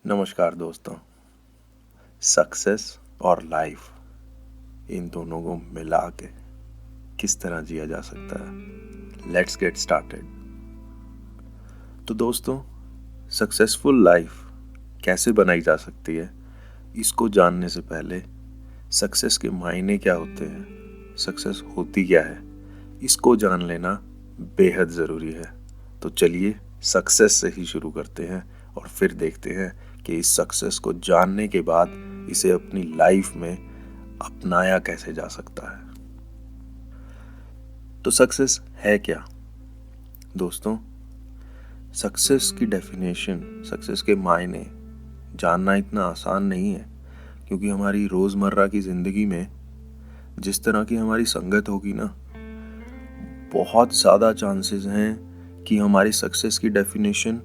नमस्कार दोस्तों। सक्सेस और लाइफ, इन दोनों को मिला के किस तरह जिया जा सकता है, लेट्स गेट स्टार्टेड। तो दोस्तों, सक्सेसफुल लाइफ कैसे बनाई जा सकती है, इसको जानने से पहले सक्सेस के मायने क्या होते हैं, सक्सेस होती क्या है, इसको जान लेना बेहद ज़रूरी है। तो चलिए सक्सेस से ही शुरू करते हैं और फिर देखते हैं कि इस सक्सेस को जानने के बाद इसे अपनी लाइफ में अपनाया कैसे जा सकता है। तो सक्सेस है क्या दोस्तों? सक्सेस की डेफिनेशन, सक्सेस के मायने जानना इतना आसान नहीं है, क्योंकि हमारी रोज़मर्रा की ज़िंदगी में जिस तरह की हमारी संगत होगी ना, बहुत ज़्यादा चांसेस हैं कि हमारी सक्सेस की डेफिनेशन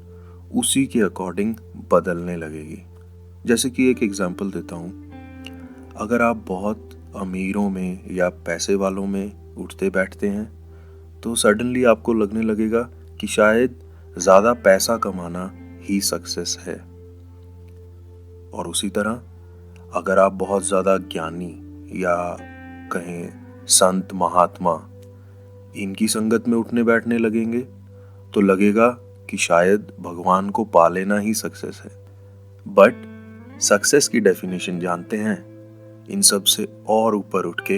उसी के अकॉर्डिंग बदलने लगेगी। जैसे कि एक एग्जांपल देता हूँ, अगर आप बहुत अमीरों में या पैसे वालों में उठते बैठते हैं तो सडनली आपको लगने लगेगा कि शायद ज़्यादा पैसा कमाना ही सक्सेस है। और उसी तरह अगर आप बहुत ज़्यादा ज्ञानी या कहें संत महात्मा, इनकी संगत में उठने बैठने लगेंगे तो लगेगा कि शायद भगवान को पा लेना ही सक्सेस है। बट सक्सेस की डेफिनेशन जानते हैं, इन सब से और ऊपर उठ के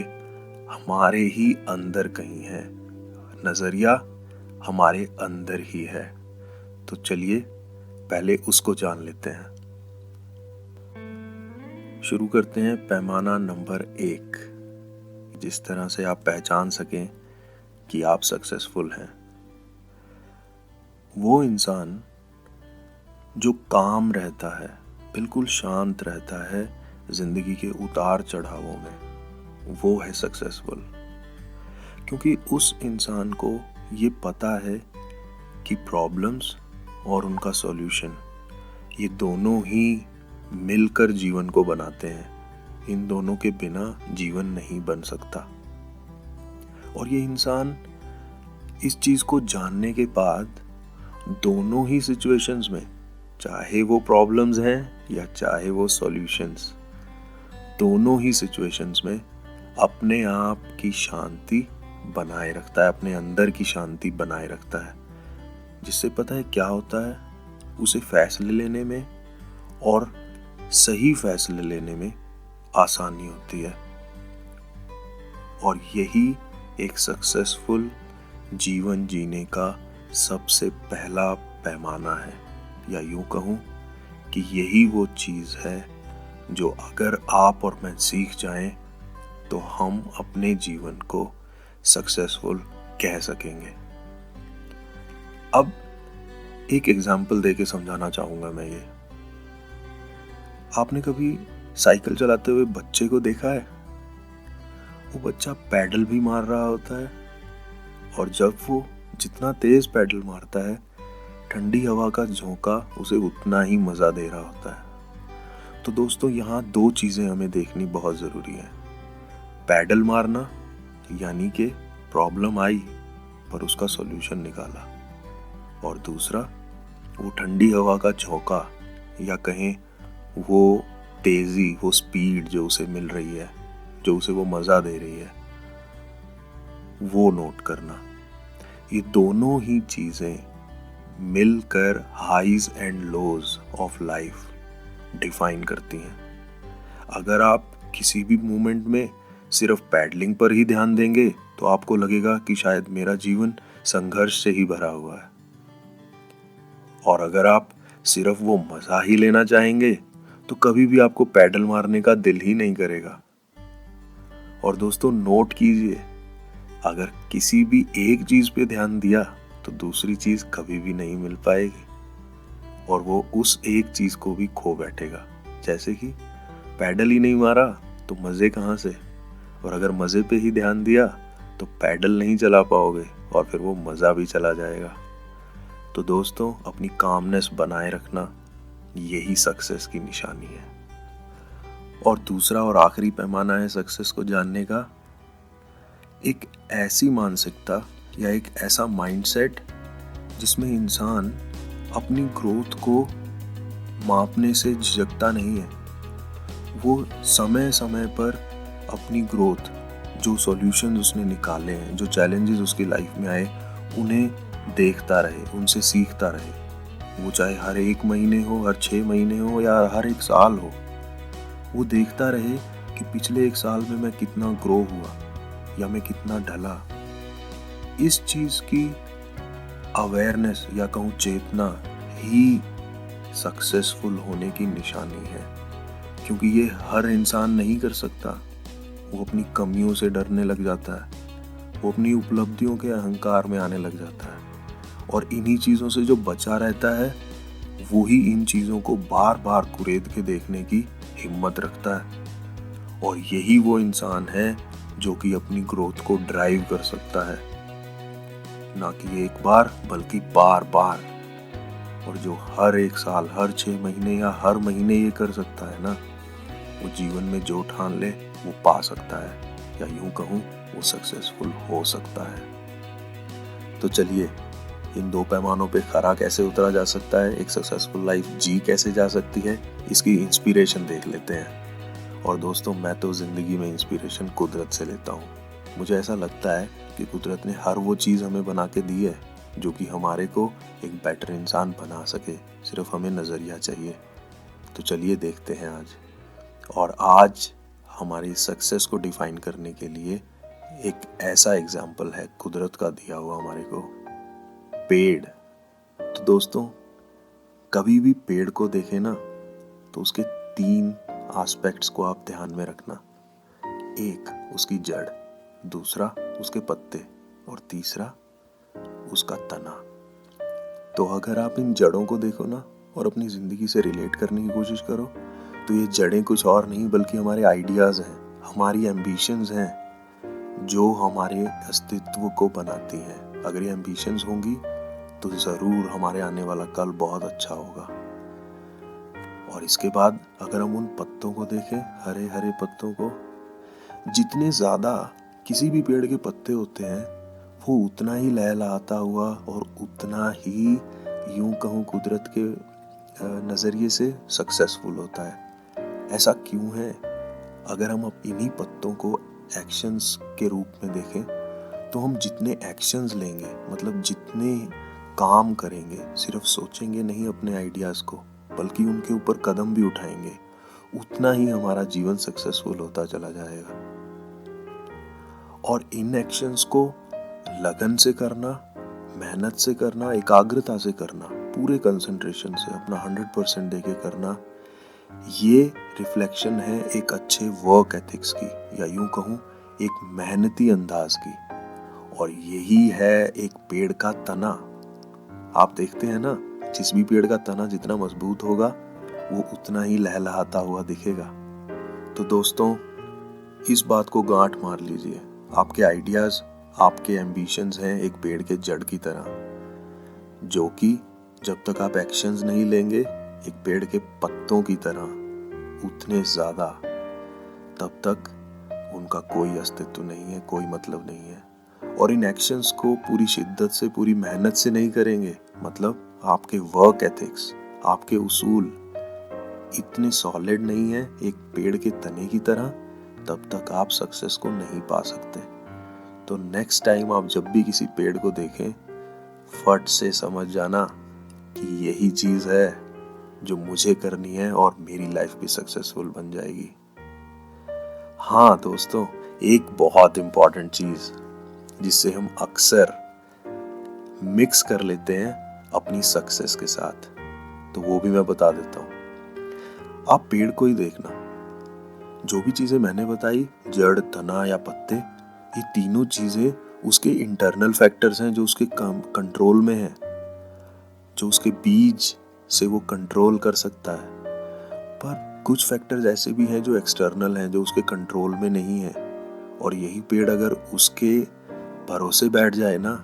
हमारे ही अंदर कहीं है, नजरिया हमारे अंदर ही है। तो चलिए पहले उसको जान लेते हैं। शुरू करते हैं पैमाना नंबर 1, जिस तरह से आप पहचान सकें कि आप सक्सेसफुल हैं। वो इंसान जो काम रहता है, बिल्कुल शांत रहता है जिंदगी के उतार चढ़ावों में, वो है सक्सेसफुल। क्योंकि उस इंसान को ये पता है कि प्रॉब्लम्स और उनका सॉल्यूशन, ये दोनों ही मिलकर जीवन को बनाते हैं। इन दोनों के बिना जीवन नहीं बन सकता। और ये इंसान इस चीज को जानने के बाद दोनों ही सिचुएशंस में, चाहे वो प्रॉब्लम्स हैं या चाहे वो सॉल्यूशंस, दोनों ही सिचुएशंस में अपने आप की शांति बनाए रखता है, अपने अंदर की शांति बनाए रखता है। जिससे पता है क्या होता है, उसे फैसले लेने में और सही फैसले लेने में आसानी होती है। और यही एक सक्सेसफुल जीवन जीने का सबसे पहला पैमाना है, या यूं कहूं कि यही वो चीज है जो अगर आप और मैं सीख जाएं तो हम अपने जीवन को सक्सेसफुल कह सकेंगे। अब एक एग्जाम्पल देके समझाना चाहूंगा मैं ये। आपने कभी साइकिल चलाते हुए बच्चे को देखा है? वो बच्चा पैडल भी मार रहा होता है, और जब वो जितना तेज पैडल मारता है, ठंडी हवा का झोंका उसे उतना ही मजा दे रहा होता है। तो दोस्तों, यहाँ दो चीजें हमें देखनी बहुत जरूरी है। पैडल मारना, यानी कि प्रॉब्लम आई पर उसका सॉल्यूशन निकाला, और दूसरा वो ठंडी हवा का झोंका, या कहें वो तेजी, वो स्पीड जो उसे मिल रही है, जो उसे वो मजा दे रही है, वो नोट करना। ये दोनों ही चीजें मिलकर highs and lows of life define करती हैं। अगर आप किसी भी मोमेंट में सिर्फ पैडलिंग पर ही ध्यान देंगे तो आपको लगेगा कि शायद मेरा जीवन संघर्ष से ही भरा हुआ है। और अगर आप सिर्फ वो मजा ही लेना चाहेंगे तो कभी भी आपको पैडल मारने का दिल ही नहीं करेगा। और दोस्तों, नोट कीजिए, अगर किसी भी एक चीज पे ध्यान दिया तो दूसरी चीज कभी भी नहीं मिल पाएगी, और वो उस एक चीज को भी खो बैठेगा। जैसे कि पैडल ही नहीं मारा तो मजे कहाँ से, और अगर मजे पे ही ध्यान दिया तो पैडल नहीं चला पाओगे और फिर वो मजा भी चला जाएगा। तो दोस्तों, अपनी कामनेस बनाए रखना यही सक्सेस की निशानी है। और दूसरा और आखिरी पैमाना है सक्सेस को जानने का, एक ऐसी मानसिकता या एक ऐसा माइंडसेट जिसमें इंसान अपनी ग्रोथ को मापने से झिझकता नहीं है। वो समय समय पर अपनी ग्रोथ, जो सॉल्यूशन उसने निकाले हैं, जो चैलेंजेस उसकी लाइफ में आए, उन्हें देखता रहे, उनसे सीखता रहे। वो चाहे हर 1 महीने हो, हर 6 महीने हो या हर 1 साल हो, वो देखता रहे कि पिछले 1 साल में मैं कितना ग्रो हुआ या मैं कितना ढला। इस चीज की अवेयरनेस या कहूँ चेतना ही सक्सेसफुल होने की निशानी है, क्योंकि ये हर इंसान नहीं कर सकता। वो अपनी कमियों से डरने लग जाता है, वो अपनी उपलब्धियों के अहंकार में आने लग जाता है, और इन्हीं चीज़ों से जो बचा रहता है वो ही इन चीज़ों को बार बार कुरेद के देखने की हिम्मत रखता है। और यही वो इंसान है जो कि अपनी ग्रोथ को ड्राइव कर सकता है, ना कि 1 बार बल्कि बार बार। और जो हर 1 साल, हर 6 महीने या हर महीने ये कर सकता है ना, वो जीवन में जो ठान ले वो पा सकता है, या यूं कहूं वो सक्सेसफुल हो सकता है। तो चलिए, इन 2 पैमानों पे खरा कैसे उतरा जा सकता है, एक सक्सेसफुल लाइफ जी कैसे जा सकती है, इसकी इंस्पिरेशन देख लेते हैं। और दोस्तों, मैं तो जिंदगी में इंस्पिरेशन कुदरत से लेता हूँ। मुझे ऐसा लगता है कि कुदरत ने हर वो चीज़ हमें बना के दी है जो कि हमारे को एक बेटर इंसान बना सके, सिर्फ हमें नज़रिया चाहिए। तो चलिए देखते हैं आज। और आज हमारी सक्सेस को डिफाइन करने के लिए एक ऐसा एग्जाम्पल है कुदरत का दिया हुआ हमारे को, पेड़। तो दोस्तों, कभी भी पेड़ को देखें ना, तो उसके 3 एस्पेक्ट्स को आप ध्यान में रखना। 1 उसकी जड़, दूसरा उसके पत्ते, और तीसरा उसका तना। तो अगर आप इन जड़ों को देखो ना और अपनी जिंदगी से रिलेट करने की कोशिश करो, तो ये जड़ें कुछ और नहीं बल्कि हमारे आइडियाज हैं, हमारी एम्बिशंस हैं, जो हमारे अस्तित्व को बनाती हैं। अगर ये एम्बिशंस होंगी तो जरूर हमारे आने वाला कल बहुत अच्छा होगा। और इसके बाद अगर हम उन पत्तों को देखें, हरे हरे पत्तों को, जितने ज्यादा किसी भी पेड़ के पत्ते होते हैं, वो उतना ही लहलहाता हुआ और उतना ही, यूं कहूँ कुदरत के नजरिए से, सक्सेसफुल होता है। ऐसा क्यों है? अगर हम इन्हीं पत्तों को एक्शंस के रूप में देखें, तो हम जितने एक्शंस लेंगे, मतलब जितने काम करेंगे, सिर्फ सोचेंगे नहीं अपने आइडियाज को, बल्कि उनके ऊपर कदम भी उठाएंगे, उतना ही हमारा जीवन सक्सेसफुल होता चला जाएगा। और इन एक्शंस को लगन से करना, मेहनत से करना, एकाग्रता से करना, पूरे कंसंट्रेशन से अपना 100% देके करना, ये रिफ्लेक्शन है एक अच्छे वर्क एथिक्स की, या यूं कहूं एक मेहनती अंदाज की। और यही है एक पेड़ का तना। आप देखते हैं ना, जिस भी पेड़ का तना जितना मजबूत होगा, वो उतना ही लहलहाता हुआ दिखेगा। तो दोस्तों, इस बात को गांठ मार लीजिए, आपके आइडियाज, आपके एम्बिशंस हैं एक पेड़ के जड़ की तरह, जो कि जब तक आप एक्शंस नहीं लेंगे एक पेड़ के पत्तों की तरह उतने ज्यादा, तब तक उनका कोई अस्तित्व नहीं है, कोई मतलब नहीं है। और इन एक्शंस को पूरी शिद्दत से, पूरी मेहनत से नहीं करेंगे, मतलब आपके वर्क एथिक्स, आपके उसूल इतने सॉलिड नहीं है एक पेड़ के तने की तरह, तब तक आप सक्सेस को नहीं पा सकते। तो नेक्स्ट टाइम आप जब भी किसी पेड़ को देखें, फट से समझ जाना कि यही चीज है जो मुझे करनी है और मेरी लाइफ भी सक्सेसफुल बन जाएगी। हाँ दोस्तों, एक बहुत इंपॉर्टेंट चीज जिससे हम अक्सर मिक्स कर लेते हैं अपनी सक्सेस के साथ, तो वो भी मैं बता देता हूँ। आप पेड़ को ही देखना, जो भी चीजें मैंने बताई, जड़, तना या पत्ते, ये तीनों चीजें उसके इंटरनल फैक्टर्स हैं जो उसके कंट्रोल में है, जो उसके बीज से वो कंट्रोल कर सकता है। पर कुछ फैक्टर्स ऐसे भी हैं जो एक्सटर्नल हैं, जो उसके कंट्रोल में नहीं है। और यही पेड़ अगर उसके भरोसे बैठ जाए ना,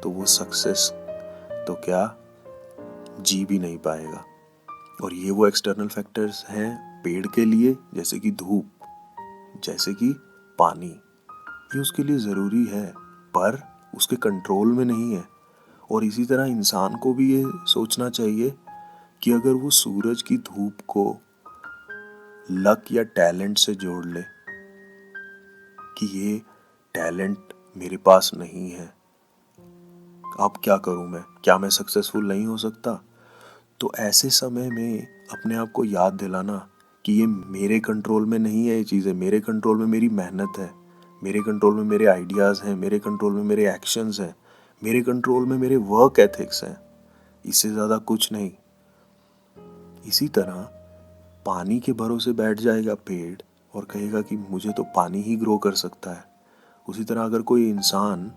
तो वो सक्सेस तो क्या, जी भी नहीं पाएगा। और ये वो एक्सटर्नल फैक्टर्स हैं पेड़ के लिए, जैसे कि धूप, जैसे कि पानी, ये उसके लिए जरूरी है पर उसके कंट्रोल में नहीं है। और इसी तरह इंसान को भी ये सोचना चाहिए कि अगर वो सूरज की धूप को लक या टैलेंट से जोड़ ले कि ये टैलेंट मेरे पास नहीं है, अब क्या करूं मैं, क्या मैं सक्सेसफुल नहीं हो सकता? तो ऐसे समय में अपने आप को याद दिलाना कि ये मेरे कंट्रोल में नहीं है, ये चीज़ें मेरे कंट्रोल में मेरी मेहनत है, मेरे कंट्रोल में मेरे आइडियाज़ हैं, मेरे कंट्रोल में मेरे एक्शंस हैं, मेरे कंट्रोल में मेरे वर्क एथिक्स हैं, इससे ज़्यादा कुछ नहीं। इसी तरह पानी के भरोसे बैठ जाएगा पेड़ और कहेगा कि मुझे तो पानी ही ग्रो कर सकता है। उसी तरह अगर कोई इंसान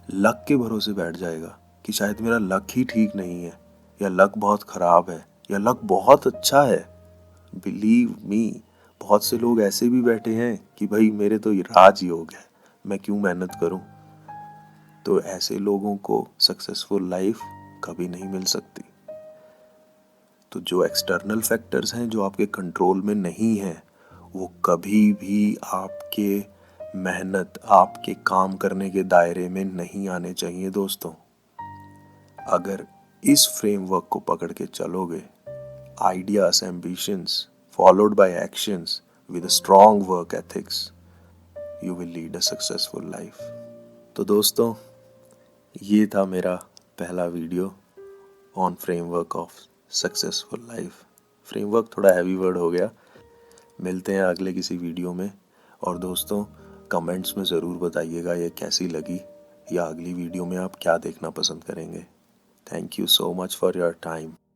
लक के भरोसे बैठ जाएगा कि शायद मेरा लक ही ठीक नहीं है, या लक बहुत ख़राब है, या लक बहुत अच्छा है, बिलीव मी, बहुत से लोग ऐसे भी बैठे हैं कि भाई मेरे तो ये राजयोग है, मैं क्यों मेहनत करूं। तो ऐसे लोगों को सक्सेसफुल लाइफ कभी नहीं मिल सकती। तो जो एक्सटर्नल फैक्टर्स हैं जो आपके कंट्रोल में नहीं हैं, वो कभी भी आपके मेहनत, आपके काम करने के दायरे में नहीं आने चाहिए दोस्तों। अगर इस फ्रेमवर्क को पकड़ के चलोगे, ideas, ambitions followed by actions with a strong work ethics, you will lead a successful life. तो दोस्तों, ये था मेरा पहला video on framework of successful life. Framework थोड़ा हैवी वर्ड हो गया। मिलते हैं अगले किसी वीडियो में। और दोस्तों, कमेंट्स में ज़रूर बताइएगा ये कैसी लगी, या अगली वीडियो में आप क्या देखना पसंद करेंगे। Thank you so much for your time.